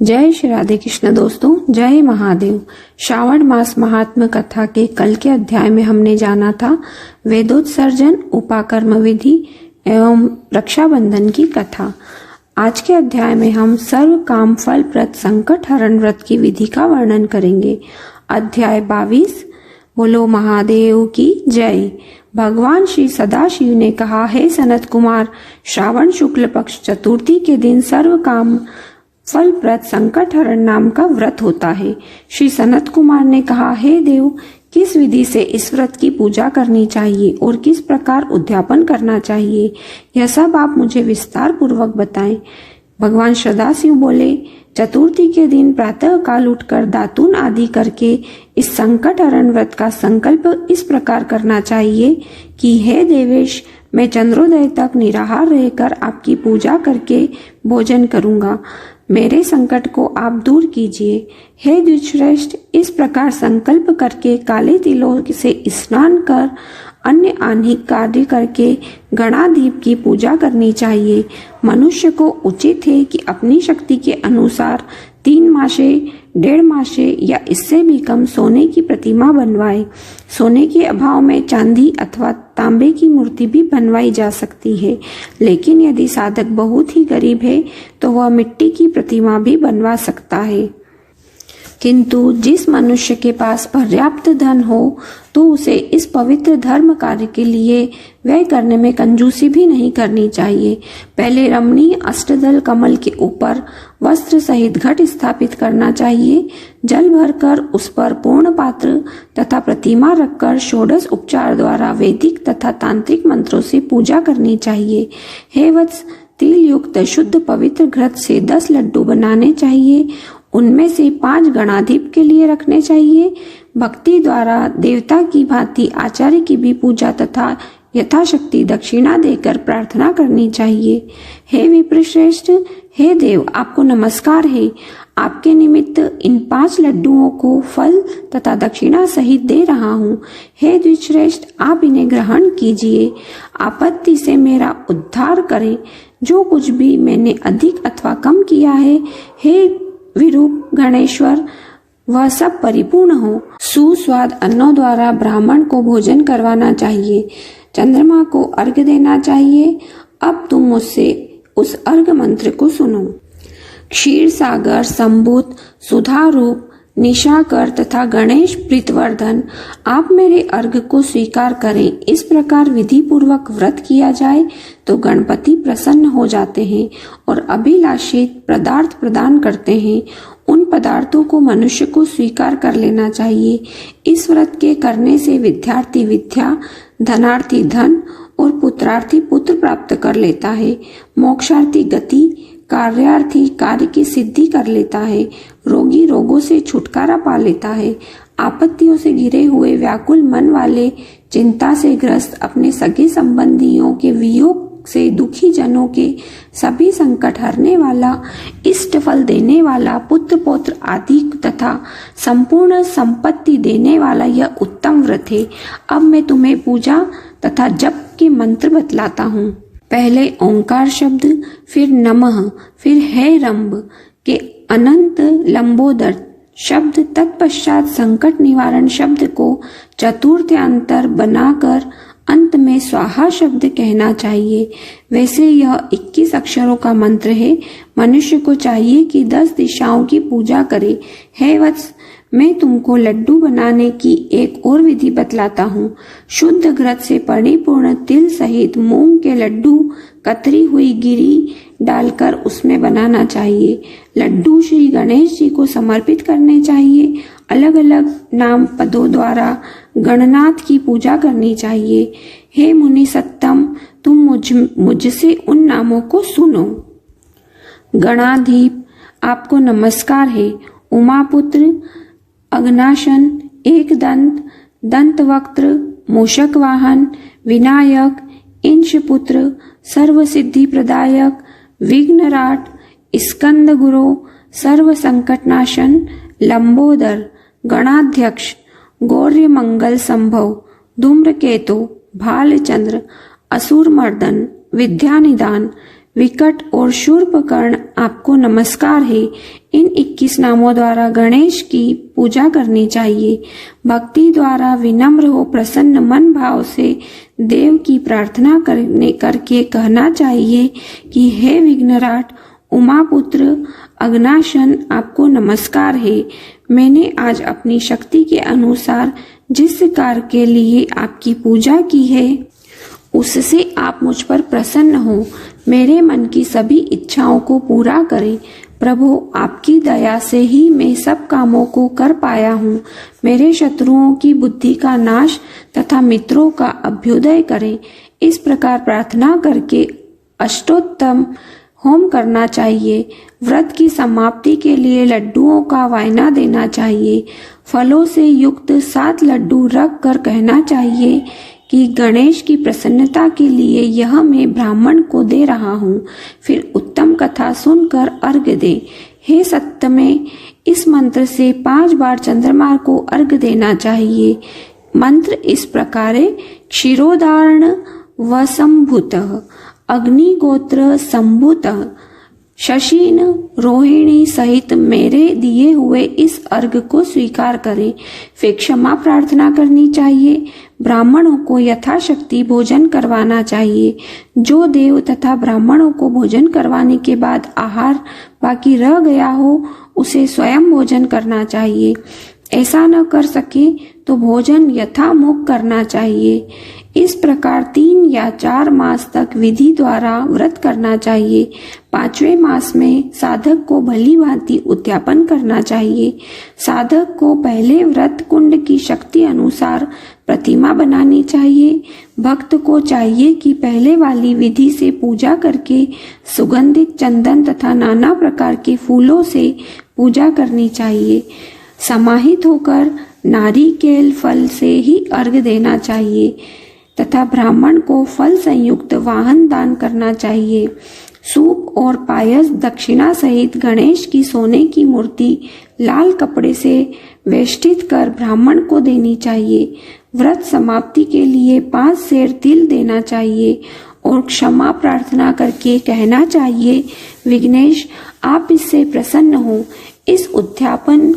जय श्री राधे कृष्ण दोस्तों, जय महादेव। श्रावण मास महात्म्य कथा के कल के अध्याय में हमने जाना था वेदोत्सर्जन, उपाकर्म विधि एवं रक्षाबंधन की कथा। आज के अध्याय में हम सर्व काम फल प्रद संकट हरण व्रत की विधि का वर्णन करेंगे। अध्याय 22। बोलो महादेव की जय। भगवान श्री सदाशिव ने कहा, हे सनत कुमार, श्रावण शुक्ल पक्ष चतुर्थी के दिन सर्व काम फलप्रद संकट हरण नाम का व्रत होता है। श्री सनत कुमार ने कहा, हे देव, किस विधि से इस व्रत की पूजा करनी चाहिए और किस प्रकार उद्यापन करना चाहिए, यह सब आप मुझे विस्तार पूर्वक बताएं। भगवान सदाशिव बोले, चतुर्थी के दिन प्रातः काल उठकर दातून आदि करके इस संकट हरण व्रत का संकल्प इस प्रकार करना चाहिए कि हे देवेश, मैं चंद्रोदय तक निराहार रहकर आपकी पूजा करके भोजन करूंगा। मेरे संकट को आप दूर कीजिए। हे द्विजश्रेष्ठ, इस प्रकार संकल्प करके काले तिलों से स्नान कर अन्य आह्निक कार्य करके गणाधीप की पूजा करनी चाहिए। मनुष्य को उचित है कि अपनी शक्ति के अनुसार 3 मासे, 1.5 मासे या इससे भी कम सोने की प्रतिमा बनवाए। सोने के अभाव में चांदी अथवा तांबे की मूर्ति भी बनवाई जा सकती है, लेकिन यदि साधक बहुत ही गरीब है तो वह मिट्टी की प्रतिमा भी बनवा सकता है। किंतु जिस मनुष्य के पास पर्याप्त धन हो तो उसे इस पवित्र धर्म कार्य के लिए व्यय करने में कंजूसी भी नहीं करनी चाहिए। पहले रमणीय अष्टदल कमल के ऊपर वस्त्र सहित घट स्थापित करना चाहिए। जल भरकर उस पर पूर्ण पात्र तथा प्रतिमा रखकर षोडश उपचार द्वारा वैदिक तथा तांत्रिक मंत्रों से पूजा करनी चाहिए। हे वत्स, तिल युक्त शुद्ध पवित्र घृत से 10 लड्डू बनाने चाहिए। उनमें से 5 गणाधीप के लिए रखने चाहिए। भक्ति द्वारा देवता की भांति आचार्य की भी पूजा तथा यथाशक्ति दक्षिणा देकर प्रार्थना करनी चाहिए। हे विप्रश्रेष्ठ, हे देव, आपको नमस्कार है। आपके निमित्त इन 5 लड्डुओं को फल तथा दक्षिणा सहित दे रहा हूँ। हे द्विजश्रेष्ठ, आप इन्हें ग्रहण कीजिए। आपत्ति से मेरा उद्धार करें। जो कुछ भी मैंने अधिक अथवा कम किया है, हे विरूप गणेश्वर, वह सब परिपूर्ण हो। सुस्वाद अन्नों द्वारा ब्राह्मण को भोजन करवाना चाहिए। चंद्रमा को अर्घ्य देना चाहिए। अब तुम मुझसे उस अर्घ्य मंत्र को सुनो। क्षीर सागर संभूत सुधा रूप निशाकर तथा गणेश प्रीतवर्धन, आप मेरे अर्घ्य को स्वीकार करें। इस प्रकार विधि पूर्वक व्रत किया जाए तो गणपति प्रसन्न हो जाते हैं और अभिलाषित पदार्थ प्रदान करते हैं। उन पदार्थों को मनुष्य को स्वीकार कर लेना चाहिए। इस व्रत के करने से विद्यार्थी विद्या, धनार्थी धन और पुत्रार्थी पुत्र प्राप्त कर लेता है। मोक्षार्थी गति, कार्यार्थी कार्य की सिद्धि कर लेता है। रोगी रोगों से छुटकारा पा लेता है। आपत्तियों से घिरे हुए व्याकुल मन वाले, चिंता से ग्रस्त, अपने सगे संबंधियों के वियोग से दुखी जनों के सभी संकट हरने वाला, इष्ट फल देने वाला, पुत्र पौत्र आदि तथा संपूर्ण संपत्ति देने वाला यह उत्तम व्रत है। अब मैं तुम्हें पूजा तथा जप के मंत्र बतलाता हूँ। पहले ओंकार शब्द, फिर नमः, फिर है रंभ के अनंत लंबोदर शब्द, तत्पश्चात संकट निवारण शब्द को चतुर्थ्यांतर बनाकर अंत में स्वाहा शब्द कहना चाहिए। वैसे यह 21 अक्षरों का मंत्र है। मनुष्य को चाहिए कि 10 दिशाओं की पूजा करे। हे वत्स, मैं तुमको लड्डू बनाने की एक और विधि बतलाता हूँ। शुद्ध घृत से परिपूर्ण तिल सहित मूंग के लड्डू कतरी हुई गिरी डालकर उसमें बनाना चाहिए। लड्डू श्री गणेश जी को समर्पित करने चाहिए। अलग अलग नाम पदों द्वारा गणनाथ की पूजा करनी चाहिए। हे मुनि सत्तम, तुम मुझसे उन नामों को सुनो। गणाधीप, आपको नमस्कार है। उमापुत्र, अग्नाशन, एक दंत, दंतवक्त्र, मूषक वाहन, विनायक, इंशपुत्र, सर्व सिद्धि प्रदायक, विघ्नराट, स्कंद गुरु, सर्व संकटनाशन, लंबोदर, गणाध्यक्ष, गौर्य मंगल संभव, धूम्रकेतु, भालचंद्र, असुर मर्दन, विद्यानिदान, विकट और शूर्पकर्ण आपको नमस्कार है। इन 21 नामों द्वारा गणेश की पूजा करनी चाहिए। भक्ति द्वारा विनम्र हो प्रसन्न मन भाव से देव की प्रार्थना करके कहना चाहिए कि हे विघ्नराट उमापुत्र अग्नाशन आपको नमस्कार है। मैंने आज अपनी शक्ति के अनुसार जिस कार्य के लिए आपकी पूजा की है उससे आप मुझ पर प्रसन्न हो। मेरे मन की सभी इच्छाओं को पूरा करें। प्रभु आपकी दया से ही मैं सब कामों को कर पाया हूँ। मेरे शत्रुओं की बुद्धि का नाश तथा मित्रों का अभ्युदय करें। इस प्रकार प्रार्थना करके अष्टोत्तम होम करना चाहिए। व्रत की समाप्ति के लिए लड्डुओं का वायना देना चाहिए। फलों से युक्त 7 लड्डू रख कर कहना चाहिए कि गणेश की प्रसन्नता के लिए यह मैं ब्राह्मण को दे रहा हूँ। फिर उत्तम कथा सुनकर अर्घ्य दे। हे सत्तमे, इस मंत्र से 5 बार चंद्रमा को अर्घ्य देना चाहिए। मंत्र इस प्रकार: क्षीरोदार्ण व संभूतः, अग्निगोत्र संभूतः, शशीन रोहिणी सहित मेरे दिए हुए इस अर्घ को स्वीकार करें। फिर क्षमा प्रार्थना करनी चाहिए। ब्राह्मणों को यथाशक्ति भोजन करवाना चाहिए। जो देव तथा ब्राह्मणों को भोजन करवाने के बाद आहार बाकी रह गया हो उसे स्वयं भोजन करना चाहिए। ऐसा न कर सके तो भोजन यथामुख करना चाहिए। इस प्रकार 3 या 4 मास तक विधि द्वारा व्रत करना चाहिए। 5वें मास में साधक को भली भांति उद्यापन करना चाहिए। साधक को पहले व्रत कुंड की शक्ति अनुसार प्रतिमा बनानी चाहिए। भक्त को चाहिए कि पहले वाली विधि से पूजा करके सुगंधित चंदन तथा नाना प्रकार के फूलों से पूजा करनी चाहिए। समाहित होकर नारिकेल फल से ही अर्घ्य देना चाहिए तथा ब्राह्मण को फल संयुक्त वाहन दान करना चाहिए। सूप और पायस दक्षिणा सहित गणेश की सोने की मूर्ति लाल कपड़े से वेष्टित कर ब्राह्मण को देनी चाहिए। व्रत समाप्ति के लिए 5 सेर तिल देना चाहिए और क्षमा प्रार्थना करके कहना चाहिए, विघ्नेश आप इससे प्रसन्न हो। इस उद्यापन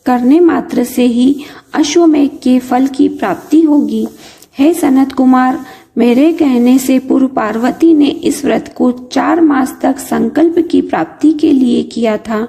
करने मात्र से ही अश्वमेघ के फल की प्राप्ति होगी। हे सनत कुमार, मेरे कहने से पूर्व पार्वती ने इस व्रत को 4 मास तक संकल्प की प्राप्ति के लिए किया था।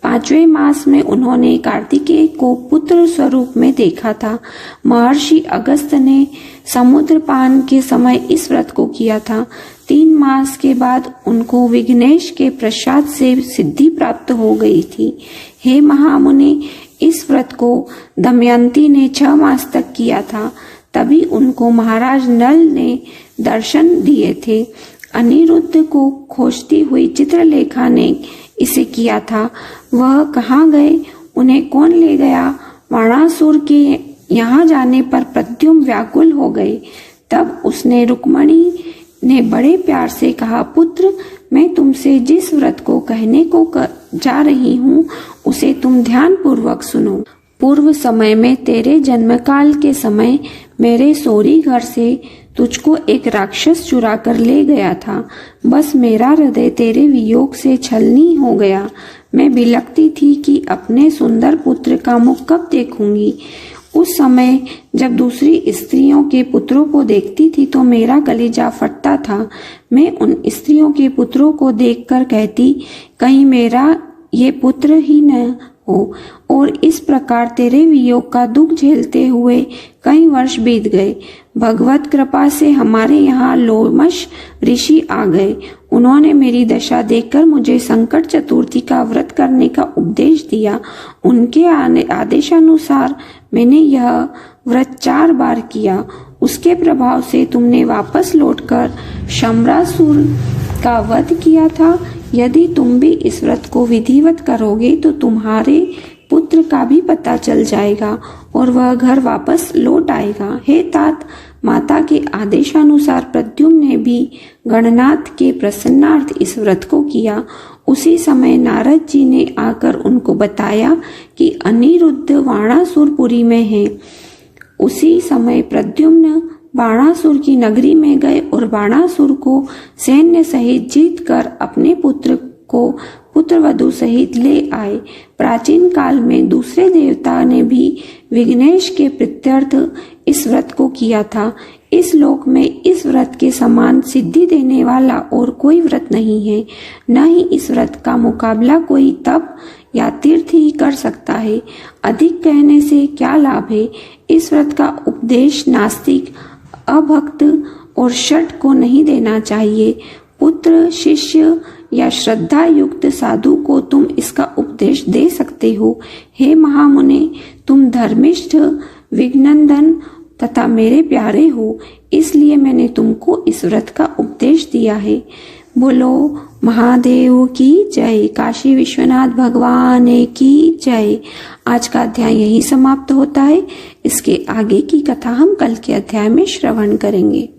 5वें मास में उन्होंने कार्तिकेय को पुत्र स्वरूप में देखा था। महर्षि अगस्त ने समुद्र पान के समय इस व्रत को किया था। 3 मास के बाद उनको विघ्नेश के प्रसाद से सिद्धि प्राप्त हो गई थी। हे महामुनि, इस व्रत को दमयंती ने 6 मास तक किया था। तभी उनको महाराज नल ने दर्शन दिए थे। अनिरुद्ध को खोजती हुई चित्रलेखा ने इसे किया था। वह कहाँ गए, उन्हें कौन ले गया? वाणासुर के यहाँ जाने पर प्रद्युम्न व्याकुल हो गए। तब उसने रुक्मणी ने बड़े प्यार से कहा, पुत्र मैं तुमसे जिस व्रत को कहने को जा रही हूँ उसे तुम ध्यान पूर्वक सुनो। पूर्व समय में तेरे जन्म काल के समय मेरे सोरी घर से तुझको एक राक्षस चुरा कर ले गया था। बस मेरा हृदय तेरे वियोग से छलनी हो गया। मैं बिलखती थी कि अपने सुंदर पुत्र का मुख कब देखूंगी। उस समय जब दूसरी स्त्रियों के पुत्रों को देखती थी तो मेरा कलेजा फटता था। मैं उन स्त्रियों के पुत्रों को देखकर कहती, कहीं मेरा ये पुत्र ही न हो। और इस प्रकार तेरे वियोग का दुख झेलते हुए कई वर्ष बीत गए। भगवत कृपा से हमारे यहाँ लोमश ऋषि आ गए। उन्होंने मेरी दशा देखकर मुझे संकट चतुर्थी का व्रत करने का उपदेश दिया। उनके आदेशानुसार मैंने यह व्रत 4 बार किया। उसके प्रभाव से तुमने वापस लौटकर शम्रासुर का वध किया था। यदि तुम भी इस व्रत को विधिवत करोगे तो तुम्हारे पुत्र का भी पता चल जाएगा और वह घर वापस लौट आएगा। हे तात, माता के आदेशानुसार प्रद्युम्न ने भी गणनाथ के प्रसन्नार्थ इस व्रत को किया। उसी समय नारद जी ने आकर उनको बताया कि अनिरुद्ध वाणासुरपुरी में है। उसी समय प्रद्युम्न बाणासुर की नगरी में गए और बाणासुर को सैन्य सहित जीत कर अपने पुत्र को पुत्रवधु सहित ले आए। प्राचीन काल में दूसरे देवता ने भी विघ्नेश के प्रीत्यर्थ इस व्रत को किया था। इस लोक में इस व्रत के समान सिद्धि देने वाला और कोई व्रत नहीं है, न ही इस व्रत का मुकाबला कोई तप या तीर्थ ही कर सकता है। अधिक कहने से क्या लाभ है। इस व्रत का उपदेश नास्तिक, अभक्त और शठ को नहीं देना चाहिए। पुत्र, शिष्य या श्रद्धा युक्त साधु को तुम इसका उपदेश दे सकते हो। हे महामुने, तुम धर्मिष्ठ, विघ्नंदन तथा मेरे प्यारे हो, इसलिए मैंने तुमको इस व्रत का उपदेश दिया है। बोलो महादेव की जय। काशी विश्वनाथ भगवान की जय। आज का अध्याय यही समाप्त होता है। इसके आगे की कथा हम कल के अध्याय में श्रवण करेंगे।